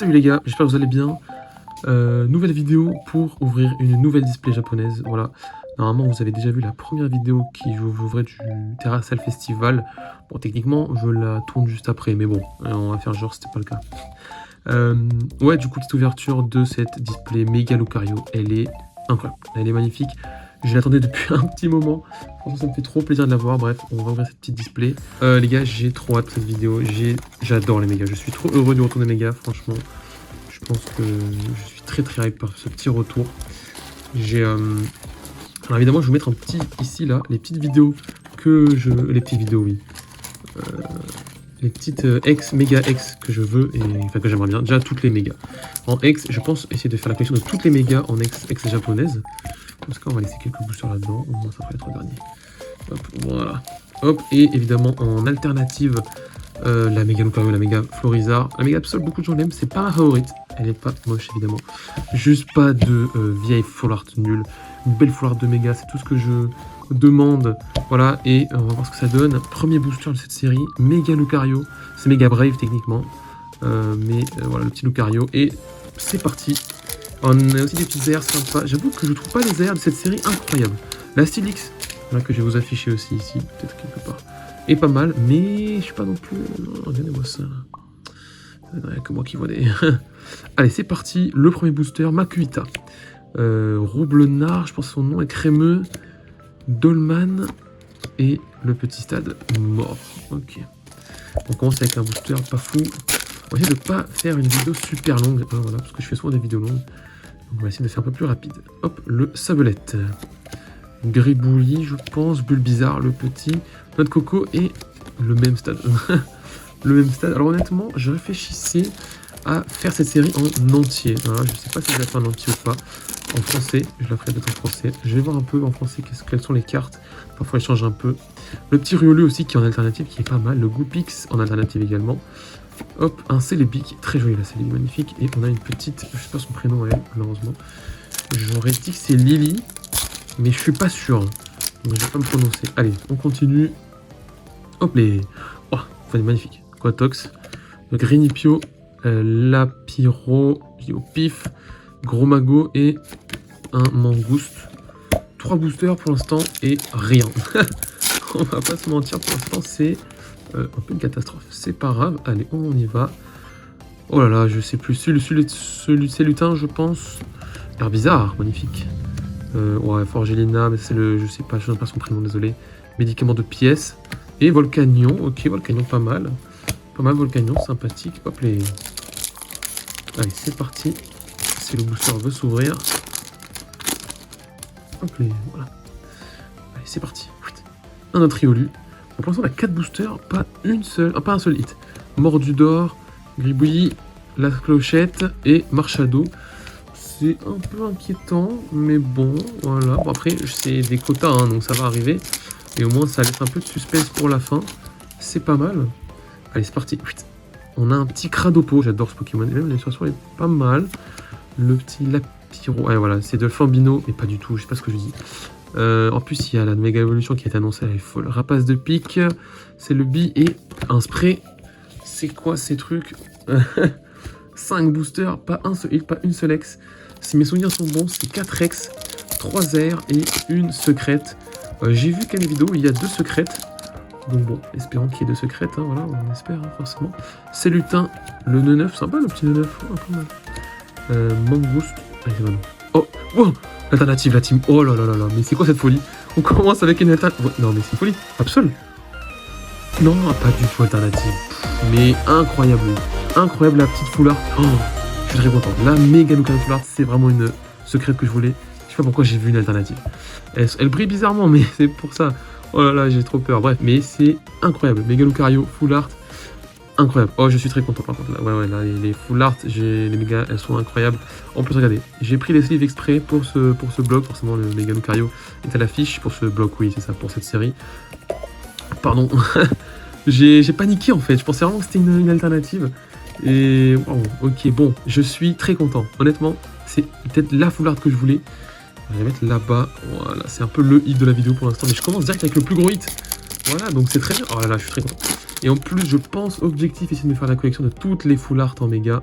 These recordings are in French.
Salut les gars, j'espère que vous allez bien. Nouvelle vidéo pour ouvrir une nouvelle display japonaise. Voilà, normalement vous avez déjà vu la première vidéo qui j'ouvrais du Terrassal Festival. Bon, techniquement je la tourne juste après, mais bon, on va faire genre c'était pas le cas. Ouais, du coup, petite ouverture de cette display méga Lucario. Elle est incroyable, elle est magnifique. Je l'attendais depuis un petit moment. Franchement, ça me fait trop plaisir de la voir. Bref, on va ouvrir cette petite display. Les gars, j'ai trop hâte de cette vidéo. J'adore les mégas. Je suis trop heureux du retour des mégas, franchement. Je pense que je suis très hype par ce petit retour. Alors évidemment, je vais vous mettre un petit ici, là, les petites vidéos Les petites vidéos, oui. Les petites méga X que je veux, enfin que j'aimerais bien. Déjà, toutes les mégas. En X, je pense essayer de faire la collection de toutes les mégas en X japonaises. Parce qu'on va laisser quelques boosters là-dedans, au moins ça fera les 3 derniers. Hop, voilà. Hop, et évidemment en alternative, la méga Lucario, la méga Florizard. La méga Absol, beaucoup de gens l'aiment, c'est pas ma favorite. Elle est pas moche évidemment. Juste pas de vieille full art nulle. Une belle full art de méga, c'est tout ce que je demande. Voilà, et on va voir ce que ça donne. Premier booster de cette série, méga Lucario. C'est méga Brave techniquement. Voilà, le petit Lucario. Et c'est parti. On a aussi des petites airs sympas. J'avoue que je trouve pas les airs de cette série incroyables. La Stylix, voilà, que je vais vous afficher aussi ici, peut-être quelque part, est pas mal, mais je suis pas non plus... Regardez-moi ça. Il n'y a que moi qui vois des... Allez, c'est parti. Le premier booster, Makuhita. Roublenard, je pense que son nom est crémeux. Dolman et le petit stade mort. Ok. On commence avec un booster pas fou. On va essayer de pas faire une vidéo super longue, voilà, parce que je fais souvent des vidéos longues. On va essayer de faire un peu plus rapide. Hop, le Sablette. Gribouillis, je pense. Bulbizarre, le petit. Noix de coco et le même stade. Le même stade. Alors honnêtement, je réfléchissais à faire cette série en entier. Voilà, je sais pas si je la fais en entier ou pas. En français, je la ferai peut-être en français. Je vais voir un peu en français quelles sont les cartes. Parfois, il change un peu. Le petit Riolu aussi qui est en alternative, qui est pas mal. Le Goopix en alternative également. Hop, un Celebi qui est très joli, la Celebi magnifique. Et on a une petite, je sais pas son prénom à elle, malheureusement. J'aurais dit que c'est Lily, mais je suis pas sûr. Donc je vais pas me prononcer. Allez, on continue. Hop les. Oh, enfin magnifique. Quatox, Grinipio, Lapiro, Pif, Gros Mago et un Mangouste. 3 boosters pour l'instant et rien. On va pas se mentir, pour l'instant c'est un peu une catastrophe. C'est pas grave, allez, on y va. Oh là là, je sais plus. Celui c'est lutin, je pense. L'air bizarre, magnifique. Ouais, Forgelina, mais c'est le. Je sais pas, je ne sais pas son prénom, désolé. Médicament de pièces. Et Volcanion, ok, Volcanion pas mal. Pas mal, Volcanion, sympathique. Hop les. Allez, c'est parti. Si le booster veut s'ouvrir. Hop les. Voilà. Allez, c'est parti. Un autre Riolu. Pour l'instant, on a 4 boosters, pas un seul hit. Mordu d'or, Gribouillis, la clochette et Marchado. C'est un peu inquiétant, mais bon, voilà. Bon, après, c'est des quotas, hein, donc ça va arriver. Et au moins, ça laisse un peu de suspense pour la fin. C'est pas mal. Allez, c'est parti. On a un petit Cradopo, j'adore ce Pokémon. Et même l'illustration est pas mal. Le petit Lapiro. Ouais, voilà, c'est de Fambino, mais pas du tout, je sais pas ce que je dis. En plus, il y a la méga évolution qui est annoncée, elle est folle. Rapace de pique, c'est le bi et un spray. C'est quoi ces trucs? 5 boosters, pas un seul hit, pas une seule ex. Si mes souvenirs sont bons, c'est 4 ex, 3 airs et une secrète. J'ai vu qu'à mes vidéos, il y a 2 secrètes. Donc bon, espérons qu'il y ait 2 secrètes, hein, voilà, on espère hein, forcément. C'est lutin, le nœud 9, sympa le petit nœud 9, un peu mal. Mangouste, allez, c'est bon. Oh, wow, l'alternative, la team. Oh là là là là, mais c'est quoi cette folie? On commence avec une alternative. Non, mais c'est une folie, Absol. Non, pas du tout alternative. Mais incroyable. Incroyable la petite full art. Oh, je suis très content. La méga Lucario full art, c'est vraiment une secrète que je voulais. Je sais pas pourquoi j'ai vu une alternative. Elle brille bizarrement, mais c'est pour ça. Oh là là, j'ai trop peur. Bref, mais c'est incroyable. Méga Lucario full art. Incroyable. Oh, je suis très content par contre. Là, ouais, là, les full art, les méga, elles sont incroyables. En plus, regardez, j'ai pris les sleeves exprès pour ce bloc. Forcément, le méga Lucario est à l'affiche pour ce bloc. Oui, c'est ça, pour cette série. Pardon. J'ai paniqué en fait. Je pensais vraiment que c'était une alternative. Et wow, ok, bon, je suis très content. Honnêtement, c'est peut-être la full art que je voulais. Je vais mettre là-bas. Voilà, c'est un peu le hit de la vidéo pour l'instant. Mais je commence direct avec le plus gros hit. Voilà, donc c'est très bien. Oh là là, je suis très content. Et en plus, je pense, objectif, essayer de me faire la collection de toutes les full art en méga.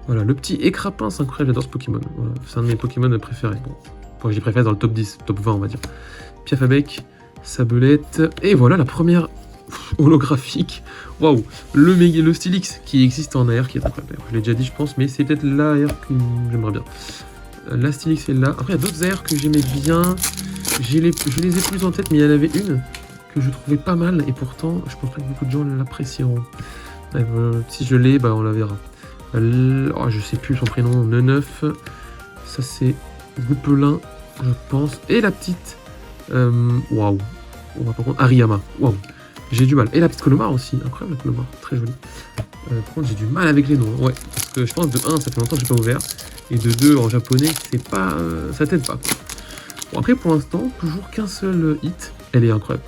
Voilà, le petit écrapin, c'est incroyable, j'adore ce Pokémon. Voilà, c'est un de mes Pokémon préférés. Bon, pour que je les préfère dans le top 10, top 20, on va dire. Piafabec, Sabelette, et voilà la première holographique. Waouh, le Stylix qui existe en AR, qui est incroyable. Je l'ai déjà dit, je pense, mais c'est peut-être l'AR que j'aimerais bien. La Stylix est là. Après, il y a d'autres AR que j'aimais bien. Je les ai plus en tête, mais il y en avait une que je trouvais pas mal, et pourtant, je pense pas que beaucoup de gens l'apprécieront. Si je l'ai, bah on la verra. Oh, je sais plus son prénom, Neneuf. Ça c'est Goupelin, je pense. Et la petite. Waouh. On va par contre. Ariyama. Waouh. J'ai du mal. Et la petite Colomar aussi. Incroyable la Colomar. Très jolie. Par contre, j'ai du mal avec les noms. Ouais. Parce que je pense de 1, ça fait longtemps que j'ai pas ouvert. Et de 2, en japonais, c'est pas. Ça t'aide pas. Bon, après, pour l'instant, toujours qu'un seul hit. Elle est incroyable.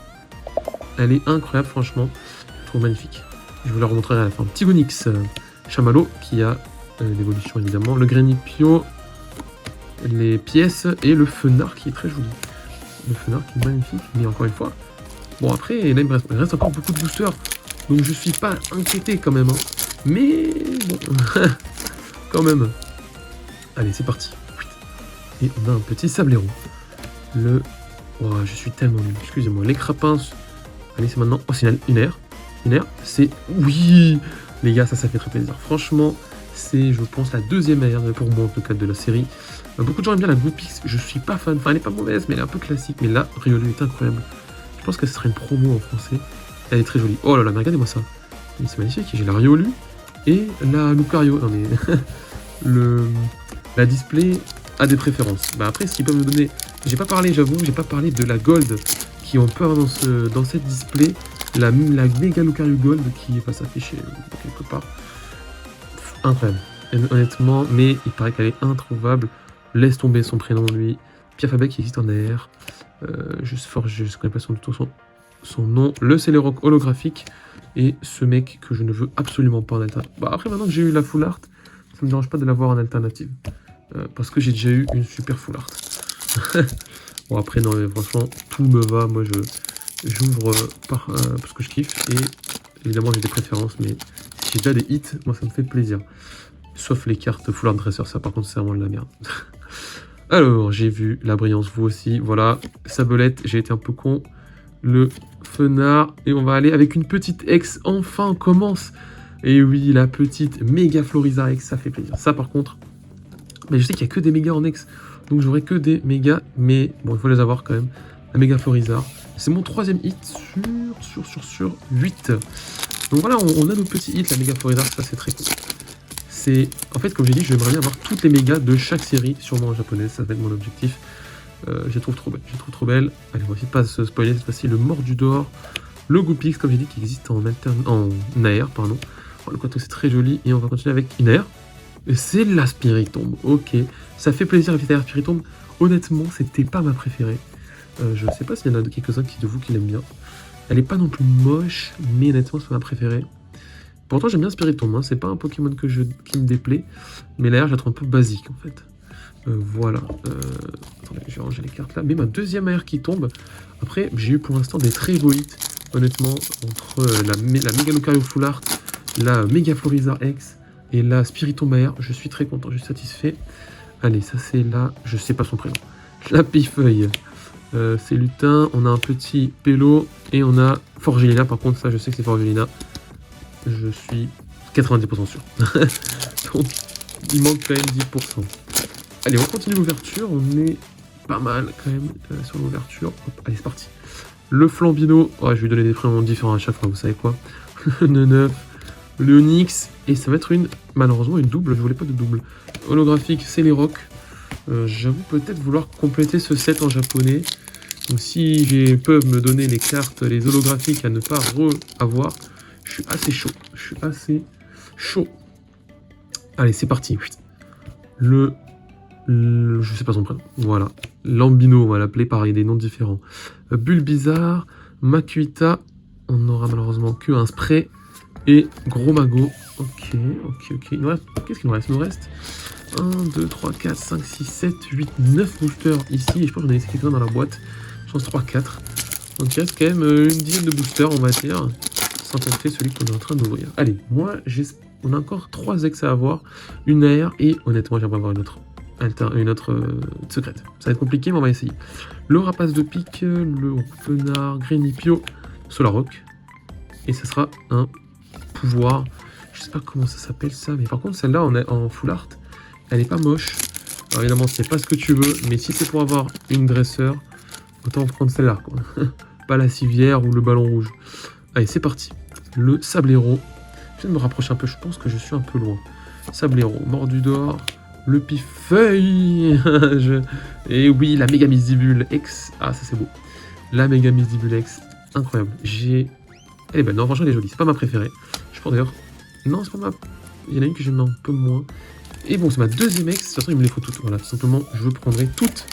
Elle est incroyable, franchement. Je trouve magnifique. Je vous la remontrerai à la fin. Petit Gonix. Chamallow qui a l'évolution évidemment, le Granipio, les pièces et le Fenard qui est très joli. Le Fenard qui est magnifique, mais encore une fois. Bon après, là il me reste encore beaucoup de boosters, donc je suis pas inquiété quand même. Hein. Mais bon, quand même. Allez, c'est parti. Et on a un petit Sableron. Le... Oh, je suis tellement nul, excusez-moi. L'écrapin. Allez, c'est maintenant... Oh, c'est une aire. Une aire, c'est... Oui. Les gars, ça fait très plaisir. Franchement, c'est, je pense, la deuxième AR pour moi, en tout cas, de la série. Beaucoup de gens aiment bien la Goupix. Je suis pas fan. Enfin, elle est pas mauvaise, mais elle est un peu classique. Mais là, Riolu est incroyable. Je pense que ce serait une promo en français. Elle est très jolie. Oh là là, mais regardez-moi ça. C'est magnifique. J'ai la Riolu et la Lucario. Non, mais la display a des préférences. Bah après, ce qu'ils peuvent me donner... J'ai pas parlé, j'avoue, j'ai pas parlé de la Gold qui on peut avoir dans cette display. La méga Lucario Gold qui va s'afficher quelque part. Incroyable. Honnêtement, mais il paraît qu'elle est introuvable. Laisse tomber son prénom, lui. Piafabec qui existe en AR. Je connais pas son nom. Le Celeroc holographique. Et ce mec que je ne veux absolument pas en alternative. Bah après, maintenant que j'ai eu la full art, ça me dérange pas de l'avoir en alternative. Parce que j'ai déjà eu une super full art. Bon après, non mais franchement, tout me va. Moi, j'ouvre parce que je kiffe et évidemment j'ai des préférences, mais si j'ai déjà des hits, moi ça me fait plaisir. Sauf les cartes Full Art Dresser, ça par contre c'est vraiment de la merde. Alors j'ai vu la brillance, vous aussi, voilà. Sabelette, j'ai été un peu con. Le Fenard, et on va aller avec une petite ex, enfin on commence. Et oui, la petite méga Floriza ex, ça fait plaisir. Ça par contre, mais je sais qu'il n'y a que des mégas en ex, donc j'aurai que des mégas, mais bon il faut les avoir quand même. La méga Floriza. C'est mon troisième hit sur 8. Donc voilà, on a nos petits hits, la méga Floriza, ça c'est très cool. C'est, en fait, comme j'ai dit, j'aimerais bien avoir toutes les mégas de chaque série, sûrement en japonais, ça va être mon objectif. Je les trouve trop belles, Allez, on va essayer de pas se spoiler cette fois-ci. Le Mordudor, le Goupix, comme j'ai dit, qui existe en AR, pardon. Oh, le Quato, c'est très joli, et on va continuer avec une AR. C'est la Spiritomb, ok. Ça fait plaisir, la petite AR Spiritomb. Honnêtement, c'était pas ma préférée. Je sais pas s'il y en a quelques-uns de vous qui l'aiment bien. Elle est pas non plus moche, mais honnêtement, c'est ma préférée. Pourtant, j'aime bien Spiritomb, hein. C'est pas un Pokémon qui me déplaît, mais l'air, je la trouve un peu basique en fait. Voilà. Attendez, je vais ranger les cartes là. Mais ma deuxième AR qui tombe. Après, j'ai eu pour l'instant des très beaux hits, honnêtement, entre la Mega Lucario Full Art, la Mega Floriza X et la Spiritomb AR. Je suis très content, je suis satisfait. Allez, ça c'est là, je sais pas son prénom. La Pifeuille. C'est Lutin, on a un petit Pélo et on a Forgelina. Par contre, ça je sais que c'est Forgelina. Je suis 90% sûr. Donc, il manque quand même 10%. Allez, on continue l'ouverture. On est pas mal quand même sur l'ouverture. Allez, c'est parti. Le Flambino. Oh, je vais lui donner des prénoms différents à chaque fois, vous savez quoi. Le Neneuf, le Onyx. Et ça va être malheureusement une double. Je voulais pas de double. Holographique, c'est les Rocs. J'avoue peut-être vouloir compléter ce set en japonais. Donc si ils peuvent me donner les cartes, les holographiques à ne pas avoir, je suis assez chaud. Allez, c'est parti. Je sais pas son prénom. Voilà. Lambino, on va l'appeler pareil, des noms différents. Bulbizarre, Makuita, on n'aura malheureusement que un spray. Et Gros Mago. Ok. Qu'est-ce qu'il nous reste? Il nous reste 1, 2, 3, 4, 5, 6, 7, 8, 9 boosters ici. Et je pense que j'en ai laissé quelques-uns dans la boîte. Je pense 3, 4. Donc il reste quand même une dizaine de boosters, on va dire. Sans compter celui qu'on est en train d'ouvrir. Allez, moi, On a encore 3 ex à avoir, une AR et honnêtement j'aimerais avoir une autre secrète. Ça va être compliqué mais on va essayer. Le rapace de pique, le renard, Grenipio, Solarock. Et ça sera un pouvoir. Je sais pas comment ça s'appelle ça, mais par contre celle-là en full art, elle est pas moche. Alors évidemment c'est pas ce que tu veux, mais si c'est pour avoir une dresseur, autant prendre celle-là quoi. Pas la civière ou le ballon rouge. Allez c'est parti. Le sablero. Je vais me rapprocher un peu, je pense que je suis un peu loin. Sablero, mordu d'or, le pifeuille. Et oui, la méga misdibule X. Ah ça c'est beau. La méga misdibule X, incroyable. Elle est belle, non franchement elle est jolie, c'est pas ma préférée. Je pense d'ailleurs, non c'est pas ma... Il y en a une que j'aime un peu moins. Et bon c'est ma deuxième X, de toute façon il me les faut toutes. Voilà, tout simplement je prendrai toutes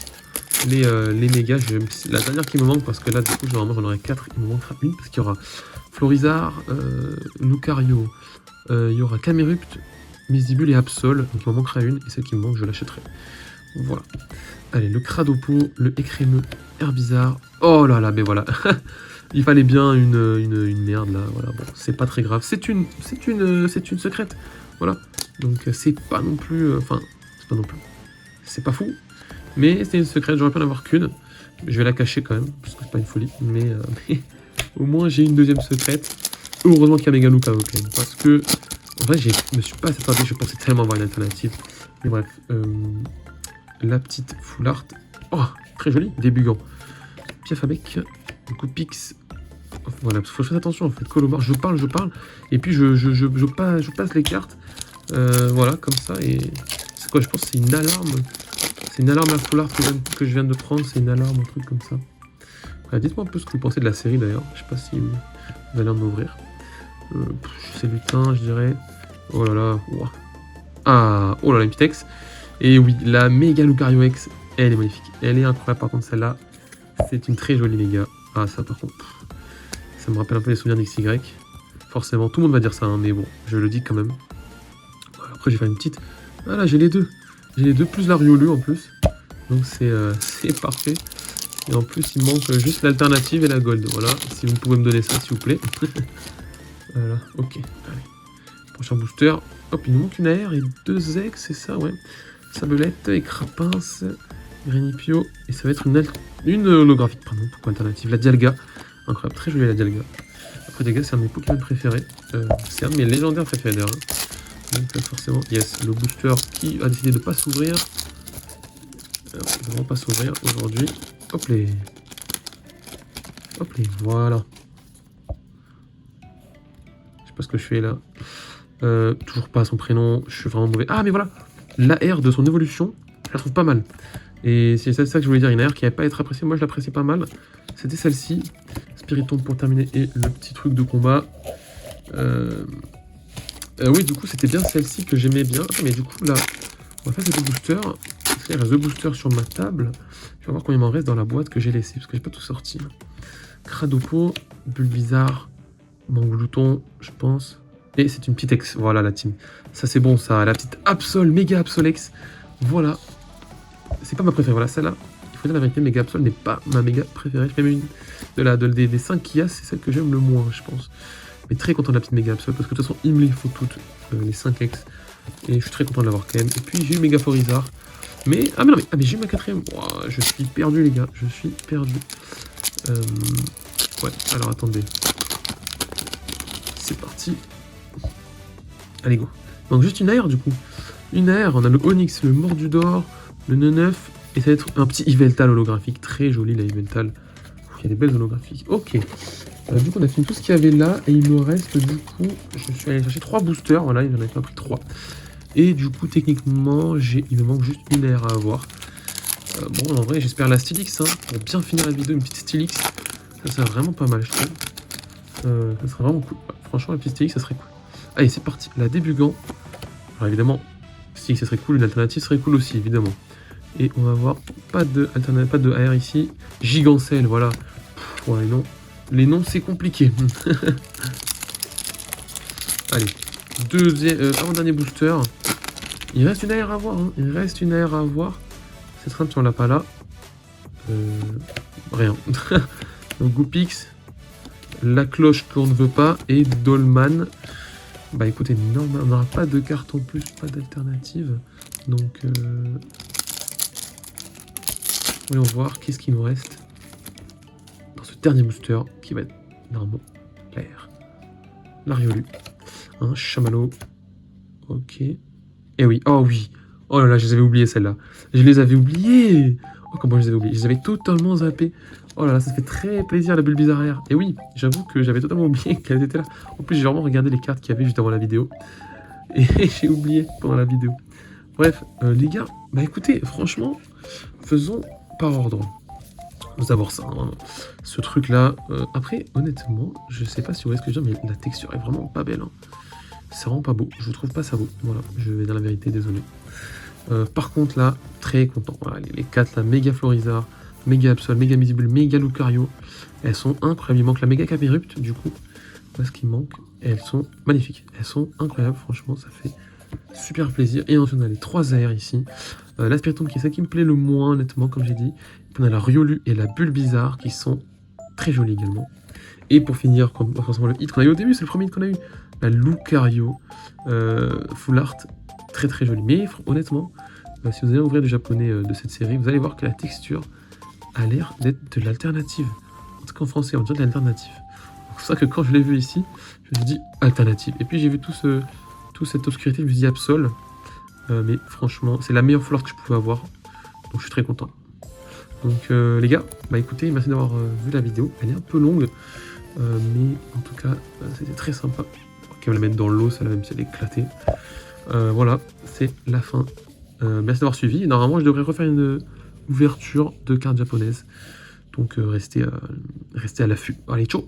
les mégas. La dernière qui me manque parce que là du coup normalement j'en aurai 4, il me manquera une parce qu'il y aura Florizard, Lucario, il y aura Camerupt, Misdibule et Absol, donc il m'en manquera une et celle qui me manque je l'achèterai. Voilà. Allez, le Cradopo, le Écrémeux, Herbizarre. Oh là là, mais voilà. Il fallait bien une merde là, voilà, bon, c'est pas très grave. C'est une secrète, voilà. Donc c'est pas non plus, enfin, c'est pas non plus, c'est pas fou, mais c'est une secrète, j'aurais pu en avoir qu'une. Je vais la cacher quand même, parce que c'est pas une folie, mais au moins j'ai une deuxième secrète. Heureusement qu'il y a Megaluca quand même, parce que, en vrai, je me suis pas attardé, je pensais tellement avoir une alternative. Mais bref, la petite full art, oh, très jolie, débugant. Piaf avec, du coup, Pix. Voilà, parce qu'il faut faire attention en fait, Colomar, je parle, et puis je passe les cartes, voilà, comme ça, et c'est quoi, je pense que c'est une alarme à full art que je viens de prendre, c'est une alarme, un truc comme ça. Voilà, dites-moi un peu ce que vous pensez de la série d'ailleurs, je sais pas si vous allez en ouvrir. C'est lutin, je dirais, oh là là, wow. Ah, oh là là, une petite X, et oui, la méga Lucario X, elle est magnifique, elle est incroyable par contre celle-là, c'est une très jolie méga, ah ça par contre... Ça me rappelle un peu les souvenirs d'XY. Forcément, tout le monde va dire ça, hein, mais bon, je le dis quand même. Après, j'ai fait une petite... Voilà, j'ai les deux. J'ai les deux, plus la Riolu en plus. Donc c'est parfait. Et en plus, il manque juste l'alternative et la gold. Voilà, si vous pouvez me donner ça, s'il vous plaît. Voilà, ok. Allez. Prochain booster. Hop, il nous manque une AR et 2 ex, c'est ça, ouais. Sabelette, Écrapince, Grenipio. Et ça va être une holographique, pardon, pourquoi alternative. La Dialga. Incroyable, très jolie la Dialga. Après Dialga c'est un de mes Pokémon préférés. C'est un de mes légendaires préférés d'ailleurs. Donc forcément, yes, le booster qui a décidé de ne pas s'ouvrir. Vraiment pas s'ouvrir aujourd'hui. Hop les. Hop les, voilà. Je sais pas ce que je fais là. Toujours pas son prénom, je suis vraiment mauvais. Ah mais voilà, l'AR de son évolution, je la trouve pas mal. Et c'est ça que je voulais dire, une AR qui n'avait pas à être appréciée, moi je l'appréciais pas mal. C'était celle-ci. Spiritomb pour terminer et le petit truc de combat. Oui, du coup, c'était bien celle-ci que j'aimais bien. Mais du coup, là, on va faire ces deux boosters. Parce qu'il reste 2 boosters sur ma table. Je vais voir combien il m'en reste dans la boîte que j'ai laissée. Parce que j'ai pas tout sorti. Cradopo, Bulbizarre, Manglouton, je pense. Et c'est une petite X. Voilà la team. Ça, c'est bon, ça. La petite Absol, méga Absolex. Voilà. C'est pas ma préférée. Voilà, celle-là. Il faut dire la vérité, méga Absol n'est pas ma méga préférée. Je mets une des 5 qu'il y a, c'est celle que j'aime le moins, je pense. Mais très content de la petite méga Absol, parce que de toute façon, il me les faut toutes, les 5 X. Et je suis très content de l'avoir quand même. Et puis, j'ai eu méga Florizard. Mais, ah mais non, mais j'ai eu ma 4ème. Wow, je suis perdu, les gars. Je suis perdu. Ouais, alors attendez. C'est parti. Allez, go. Donc, juste une AR, du coup. Une AR, on a le Onyx, le Mordu d'or, le Neneuf. Et ça va être un petit Yveltal holographique. Très joli, la Yveltal. Il y a des belles holographiques. Ok. Du coup, on a fini tout ce qu'il y avait là. Et il me reste, du coup, je suis allé chercher 3 boosters. Voilà, il en avait pas pris 3. Et du coup, techniquement, il me manque juste une AR à avoir. Bon, en vrai, j'espère la Stylix. Hein, pour bien finir la vidéo, une petite Stylix. Ça serait vraiment pas mal, je trouve. Ça serait vraiment cool. Ouais, franchement, la petite Stylix, ça serait cool. Allez, c'est parti. La Débugant. Alors, évidemment, Stylix, ça serait cool. Une alternative serait cool aussi, évidemment. Et on va voir pas de AR ici. Gigancelle, voilà. Pff, ouais, non. Les noms, c'est compliqué. Allez. Avant-dernier booster. Il reste une AR à voir. Hein. Il reste une AR à voir. Cette rame, si on l'a pas là. Rien. Donc, Goopix. La cloche qu'on ne veut pas. Et Dolman. Bah écoutez, non, on n'aura pas de carte en plus, pas d'alternative. Donc, voyons voir qu'est-ce qu'il nous reste dans ce dernier booster qui va être normalement l'air. Lariolu, un chamallow. Ok. Et oui, oh oui. Oh là là, je les avais oubliés celles-là. Je les avais oubliées. Oh, comment je les avais oubliés. Je les avais totalement zappés. Oh là là, ça fait très plaisir la bulle bizarre arrière. Et oui, j'avoue que j'avais totalement oublié qu'elles étaient là. En plus, j'ai vraiment regardé les cartes qu'il y avait juste avant la vidéo. Et j'ai oublié pendant la vidéo. Bref, les gars, bah écoutez, franchement, faisons par ordre. Faut savoir ça, hein. Ce truc-là. Après, honnêtement, je sais pas si vous voyez ce que je veux dire, mais la texture est vraiment pas belle, hein. C'est vraiment pas beau. Je trouve pas ça beau. Voilà, je vais dire la vérité, désolé. Par contre, là, très content. Voilà, les 4 là, méga Florizard, méga Absol, méga Misibule, méga Lucario. Elles sont incroyables. Il manque la méga Capirupt, du coup. Voilà ce qui manque. Et elles sont magnifiques. Elles sont incroyables, franchement, ça fait super plaisir. Et ensuite, on a les 3 AR ici. La Spiritomb qui est celle qui me plaît le moins, honnêtement, comme j'ai dit. Puis on a la Riolu et la Bulle Bizarre qui sont très jolies également. Et pour finir, comme forcément le hit qu'on a eu au début, c'est le premier hit qu'on a eu. La Lucario Full Art, très très jolie. Mais honnêtement, si vous allez ouvrir du japonais de cette série, vous allez voir que la texture a l'air d'être de l'alternative. En tout cas en français, on dirait de l'alternative. C'est pour ça que quand je l'ai vu ici, je me suis dit alternative. Et puis j'ai vu toute cette obscurité, je me suis dit Absol. Mais franchement, c'est la meilleure Full Art que je pouvais avoir. Donc je suis très content. Donc les gars, bah écoutez, merci d'avoir vu la vidéo. Elle est un peu longue. Mais en tout cas, c'était très sympa. Ok, on va la mettre dans l'eau, ça même si elle est éclatée. Voilà, c'est la fin. Merci d'avoir suivi. Normalement, je devrais refaire une ouverture de cartes japonaises. Donc, restez à l'affût. Allez, ciao!